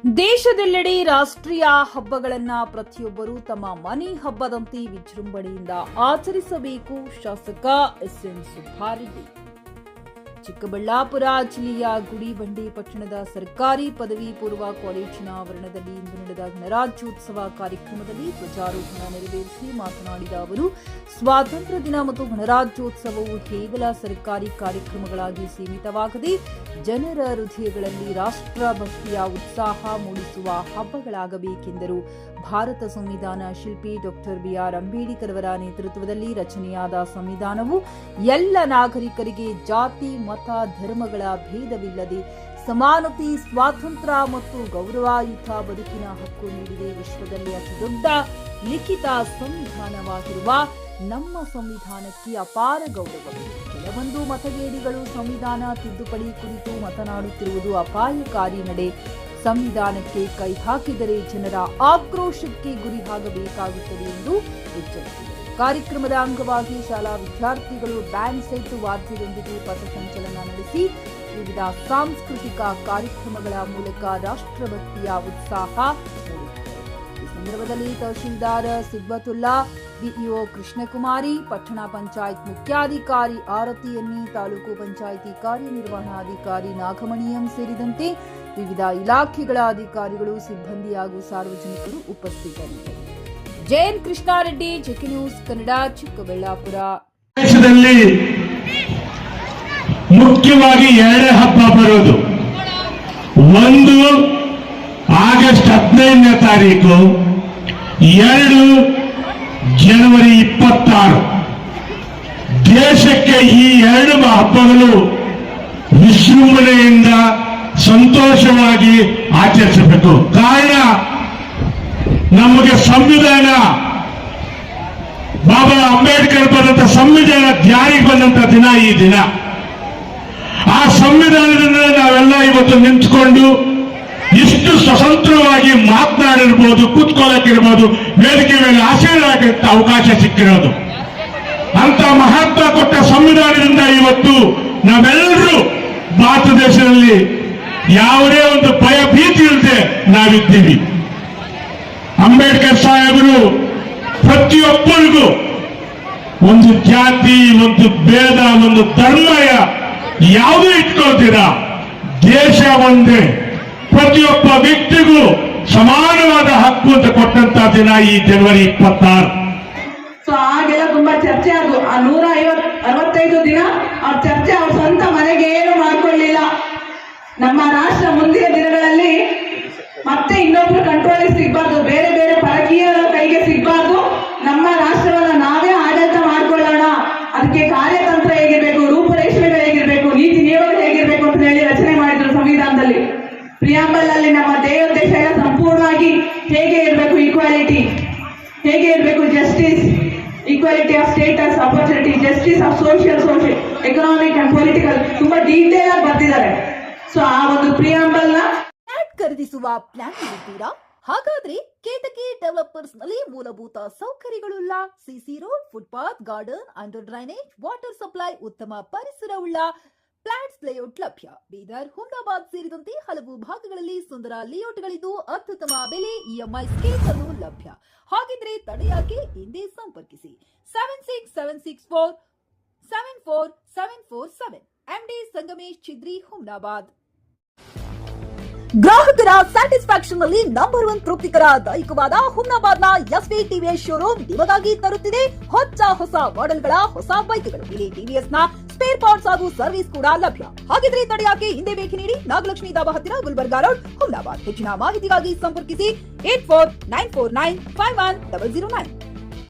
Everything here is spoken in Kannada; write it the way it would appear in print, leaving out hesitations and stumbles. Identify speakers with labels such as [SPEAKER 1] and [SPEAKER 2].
[SPEAKER 1] ದೇಶದೆಲ್ಲೆಡೆ ರಾಷ್ಟ್ರೀಯ ಹಬ್ಬಗಳನ್ನ ಪ್ರತಿಯೊಬ್ಬರು ತಮ್ಮ ಮನೆ ಹಬ್ಬದಂತೆ ವಿಜೃಂಭಣೆಯಿಂದ ಆಚರಿಸಬೇಕು. ಶಾಸಕ ಎಸ್ಎನ್ ಸುಬ್ಬಾರೆಡ್ಡಿ. ಚಿಕ್ಕಬಳ್ಳಾಪುರ ಜಿಲ್ಲೆಯ ಗುಡಿಬಂಡೆ ಪಟ್ಟಣದ ಸರ್ಕಾರಿ ಪದವಿ ಪೂರ್ವ ಕಾಲೇಜಿನ ಆವರಣದಲ್ಲಿ ಇಂದು ನಡೆದ ಗಣರಾಜ್ಯೋತ್ಸವ ಕಾರ್ಯಕ್ರಮದಲ್ಲಿ ಧ್ವಜಾರೋಹಣ ನೆರವೇರಿಸಿ ಮಾತನಾಡಿದ ಅವರು, ಸ್ವಾತಂತ್ರ್ಯ ದಿನ ಮತ್ತು ಗಣರಾಜ್ಯೋತ್ಸವವು ಕೇವಲ ಸರ್ಕಾರಿ ಕಾರ್ಯಕ್ರಮಗಳಾಗಿ ಸೀಮಿತವಾಗದೆ ಜನರ ಹೃದಯಗಳಲ್ಲಿ ರಾಷ್ಟ್ರಭಕ್ತಿಯ ಉತ್ಸಾಹ ಮೂಡಿಸುವ ಹಬ್ಬಗಳಾಗಬೇಕೆಂದರು. ಭಾರತ ಸಂವಿಧಾನ ಶಿಲ್ಪಿ ಡಾಕ್ಟರ್ ಬಿಆರ್ ಅಂಬೇಡ್ಕರ್ ಅವರ ನೇತೃತ್ವದಲ್ಲಿ ರಚನೆಯಾದ ಸಂವಿಧಾನವು ಎಲ್ಲ ನಾಗರಿಕರಿಗೆ ಜಾತಿ, ಮತ, ಧರ್ಮಗಳ ಭೇದವಿಲ್ಲದೆ ಸಮಾನತೆ, ಸ್ವಾತಂತ್ರ್ಯ ಮತ್ತು ಗೌರವಯುತ ಬದುಕಿನ ಹಕ್ಕು ನೀಡಿದೆ. ವಿಶ್ವದಲ್ಲಿ ಅತಿದೊಡ್ಡ ಲಿಖಿತ ಸಂವಿಧಾನವಾಗಿರುವ ನಮ್ಮ ಸಂವಿಧಾನಕ್ಕೆ ಅಪಾರ ಗೌರವವಿದೆ. ಕೆಲವೊಂದು ಮತಗೇಡಿಗಳು ಸಂವಿಧಾನ ತಿದ್ದುಪಡಿ ಕುರಿತು ಮಾತನಾಡುತ್ತಿರುವುದು ಅಪಾಯಕಾರಿ ನಡೆ. ಸಂವಿಧಾನಕ್ಕೆ ಕೈ ಹಾಕಿದರೆ ಜನರ ಆಕ್ರೋಶಕ್ಕೆ ಗುರಿಯಾಗಬೇಕಾಗುತ್ತದೆ ಎಂದು ಎಚ್ಚರಿಸಿದರು. ಕಾರ್ಯಕ್ರಮದ ಅಂಗವಾಗಿ ಶಾಲಾ ವಿದ್ಯಾರ್ಥಿಗಳು ಬ್ಯಾಂಡ್ ಸೆಟ್ ವಾದ್ಯದೊಂದಿಗೆ ಪಥಸಂಚಲನ ನಡೆಸಿ ವಿವಿಧ ಸಾಂಸ್ಕೃತಿಕ ಕಾರ್ಯಕ್ರಮಗಳ ಮೂಲಕ ರಾಷ್ಟ್ರಭಕ್ತಿಯ ಉತ್ಸಾಹ ಮೂಡಿಸಿದರು. ಈ ಸಂದರ್ಭದಲ್ಲಿ ತಹಶೀಲ್ದಾರ್ ಸಿದ್ಬತುಲ್ಲಾ, ಬಿಇಒ ಕೃಷ್ಣಕುಮಾರಿ, ಪಟ್ಟಣ ಪಂಚಾಯತ್ ಮುಖ್ಯಾಧಿಕಾರಿ ಆರತಿ ಎನ್ನಿ, ತಾಲೂಕು ಪಂಚಾಯಿತಿ ಕಾರ್ಯನಿರ್ವಹಣಾಧಿಕಾರಿ ನಾಗಮಣಿಯಂ ಸೇರಿದಂತೆ ವಿವಿಧ ಇಲಾಖೆಗಳ ಅಧಿಕಾರಿಗಳು, ಸಿಬ್ಬಂದಿ ಹಾಗೂ ಸಾರ್ವಜನಿಕರು ಉಪಸ್ಥಿತರಿದ್ದರು. J N Krishnareddy, J K news Kannada, Chikkaballapur.
[SPEAKER 2] ದೇಶದಲ್ಲಿ ಮುಖ್ಯವಾಗಿ ಎರಡೇ ಹಬ್ಬ ಬರೋದು. ಒಂದು ಆಗಸ್ಟ್ 15ನೇ ತಾರೀಕು, 2 ಜನವರಿ 26. ದೇಶಕ್ಕೆ ಈ ಎರಡು ಹಬ್ಬಗಳು ವಿಜೃಂಭಣೆಯಿಂದ ಸಂತೋಷವಾಗಿ ಆಚರಿಸಬೇಕು. ಕಾರಣ, ನಮಗೆ ಸಂವಿಧಾನ, ಬಾಬಾ ಅಂಬೇಡ್ಕರ್ ಬರೆದಂತ ಸಂವಿಧಾನ ಜಾರಿಗೆ ಬಂದಂತ ದಿನ ಈ ದಿನ. ಆ ಸಂವಿಧಾನದಿಂದ ನಾವೆಲ್ಲ ಇವತ್ತು ನಿಂತ್ಕೊಂಡು ಇಷ್ಟು ಸ್ವತಂತ್ರವಾಗಿ ಮಾತನಾಡಿರ್ಬೋದು, ಕೂತ್ಕೊಳ್ಳಕ್ಕಿರ್ಬೋದು, ವೇದಿಕೆ ಮೇಲೆ ಆಶೀರ್ವಾದಕ್ಕೆ ಅವಕಾಶ ಸಿಕ್ಕಿರೋದು. ಅಂತ ಮಹತ್ವ ಕೊಟ್ಟ ಸಂವಿಧಾನದಿಂದ ಇವತ್ತು ನಾವೆಲ್ಲರೂ ಭಾರತ ದೇಶದಲ್ಲಿ ಯಾವುದೇ ಒಂದು ಭಯ ಭೀತಿ ಇಲ್ಲದೆ ನಾವಿದ್ದೀವಿ. ಅಂಬೇಡ್ಕರ್ ಸಾಹೇಬರು ಪ್ರತಿಯೊಬ್ಬರಿಗೂ ಒಂದು ಜಾತಿ, ಒಂದು ಭೇದ, ಒಂದು ಧರ್ಮ ಯಾವುದೂ ಇಟ್ಕೊಳ್ತೀರಾ, ದೇಶ ಒಂದೇ, ಪ್ರತಿಯೊಬ್ಬ ವ್ಯಕ್ತಿಗೂ ಸಮಾನವಾದ ಹಕ್ಕು ಅಂತ ಕೊಟ್ಟಂತ ದಿನ ಈ ಜನವರಿ 26.
[SPEAKER 3] ಸೊ ಆಗೆಲ್ಲ ತುಂಬಾ ಚರ್ಚೆ ಆದ್ರು. ಆ 165 ದಿನ ಅವ್ರ ಚರ್ಚೆ ಅವ್ರ ಸ್ವಂತ ಮನೆಗೆ ಏನು ಮಾಡ್ಕೊಳ್ಳಿಲ್ಲ. ನಮ್ಮ ರಾಷ್ಟ್ರ ಮುಂದಿನ ದಿನಗಳಲ್ಲಿ ಮತ್ತೆ ಇನ್ನೊಬ್ರು ಕಂಟ್ರೋಲಿಗೆ ಸಿಗ್ಬಾರ್ದು, ಬೇರೆ ಬೇರೆ ಪರಕೀಯರ ಕೈಗೆ ಸಿಗ್ಬಾರ್ದು. ನಮ್ಮ ರಾಷ್ಟ್ರವನ್ನ ನಾವೇ ಆಡಳಿತ ಮಾಡ್ಕೊಳ್ಳೋಣ. ಅದಕ್ಕೆ ಕಾರ್ಯತಂತ್ರ ಹೇಗಿರ್ಬೇಕು, ರೂಪರೇಷೆಗಳು ಹೇಗಿರ್ಬೇಕು, ನೀತಿ ನಿಯಮಗಳು ಹೇಗಿರ್ಬೇಕು ಅಂತ ಹೇಳಿ ರಚನೆ ಮಾಡಿದ್ರು ಸಂವಿಧಾನದಲ್ಲಿ. ಪ್ರಿಯಾಂಬಲ್ ಅಲ್ಲಿ ನಮ್ಮ ದೇಶ ಎಲ್ಲ ಸಂಪೂರ್ಣವಾಗಿ ಹೇಗೆ ಇರಬೇಕು, ಈಕ್ವಾಲಿಟಿ ಹೇಗೆ ಇರಬೇಕು, justice, equality of status, opportunity, justice of social, economic and political ತುಂಬಾ ಡೀಟೇಲ್ ಆಗಿ ಬರ್ತಿದ್ದಾರೆ. ಸೊ ಆ ಒಂದು ಪ್ರಿಯಾಂಬಲ್ ನ
[SPEAKER 1] ಖರೀದಿಸುವ ಪ್ಲಾನ್ ಇದ್ದೀರಾ? ಹಾಗಾದ್ರೆ ಕೇತಕಿ ಡೆವಲಪರ್ಸ್ ನಲ್ಲಿ ಮೂಲಭೂತ ಸೌಕರ್ಯಗಳುಳ್ಳ CC road, footpath, garden, under drainage, water supply, ಉತ್ತಮ ಪರಿಸರವುಳ್ಳ ಫ್ಲಾಟ್ಸ್ ಲೇಔಟ್ ಲಭ್ಯ. ಬೀದರ್, ಹುಮ್ನಾಬಾದ್ ಸೇರಿದಂತೆ ಹಲವು ಭಾಗಗಳಲ್ಲಿ ಸುಂದರ ಲೇಔಟ್ಗಳಿದ್ದು ಅತ್ಯುತ್ತಮ ಬೆಲೆ, ಇಎಂಐ ಸ್ಕೀಮ್ ಅನ್ನು ಲಭ್ಯ. ಹಾಗಿದ್ರೆ ತಡೆಯಾಕೆ, ಹಿಂದೆ ಸಂಪರ್ಕಿಸಿ 7676474747. ಎಂಡಿ ಸಂಗಮೇಶ್ ಚಿದ್ರಿ, ಹುಮ್ನಾಬಾದ್. ಗ್ರಾಹಕರ ಸ್ಯಾಟಿಸ್ಫ್ಯಾಕ್ಷನ್ ನಲ್ಲಿ ನಂಬರ್ 1 ತೃಪ್ತಿಕರ ದೈಹಿಕವಾದ ಹುಮ್ನಾಬಾದ್ನ ಎಸ್ವಿ ಟಿವಿಎಸ್ ಶೋರೂಮ್ ನಿಮಗಾಗಿ ತರುತ್ತಿದೆ ಹೊಸ ಮಾಡೆಲ್ಗಳ ಹೊಸ ಬೈಕ್ಗಳು. ಇಲ್ಲಿ ಟಿವಿಎಸ್ ನ ಸ್ಪೇರ್ ಪಾರ್ಟ್ಸ್ ಹಾಗೂ ಸರ್ವಿಸ್ ಕೂಡ ಲಭ್ಯ. ಹಾಗಿದ್ರೆ ತಡೆಯಾಕೆ, ಹಿಂದೆ ಭೇಟಿ ನೀಡಿ. ನಾಗಲಕ್ಷ್ಮಿ ದಾಬಾ ಹತ್ತಿರ, ಗುಲ್ಬರ್ಗಾ ರೋಡ್, ಹುಮ್ನಾಬಾದ್. ಹೆಚ್ಚಿನ ಮಾಹಿತಿಗಾಗಿ ಸಂಪರ್ಕಿಸಿ 8494951009.